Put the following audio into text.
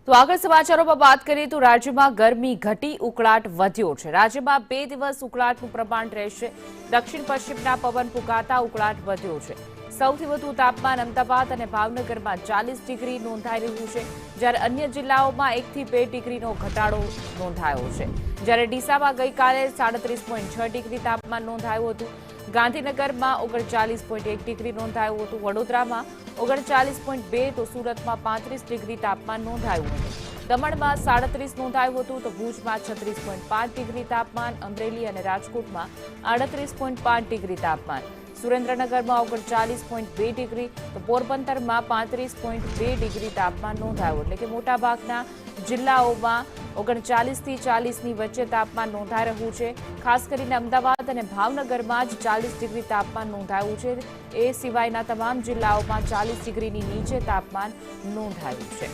તો આગળ સમાચારોમાં વાત કરીએ તો રાજ્યમાં ગરમી ઘટી ઉકળાટ વધ્યો છે। રાજ્યમાં 2 દિવસ ઉકળાટનું પ્રમાણ રહેશે। દક્ષિણ પશ્ચિમના પવન ફૂંકાતા ઉકળાટ વધ્યો છે। સૌથી વધુ તાપમાન અમદાવાદ અને ભાવનગરમાં 40 ડિગ્રી નોંધાઈ રહ્યું છે, જ્યારે અન્ય જિલ્લાઓમાં 1 થી 2 ડિગ્રીનો ઘટાડો નોંધાયો છે। જ્યારે ડીસામાં ગઈકાલે 37.6 ડિગ્રી તાપમાન નોંધાયું હતું, ગાંધીનગરમાં 39.1 ડિગ્રી નોંધાયું હતું, વડોદરામાં 39.2 તો સુરતમાં 35 ડિગ્રી તાપમાન નોંધાયું હતું, દમણમાં 37 નોંધાયું હતું, તો ભુજમાં 36.5 ડિગ્રી તાપમાન, અમરેલી અને રાજકોટમાં 38.5 ડિગ્રી તાપમાન, સુરેન્દ્રનગરમાં 39.2 ડિગ્રી તો પોરબંદરમાં 35.2 ડિગ્રી તાપમાન નોંધાયું। એટલે કે મોટાભાગના જિલ્લાઓમાં 39 થી 40ની વચ્ચે તાપમાન નોંધાઈ રહ્યું છે। ખાસ કરીને અમદાવાદ અને ભાવનગરમાં જ 40 ડિગ્રી તાપમાન નોંધાયું છે। એ સિવાયના તમામ જિલ્લાઓમાં 40 ડિગ્રીની નીચે તાપમાન નોંધાયું છે।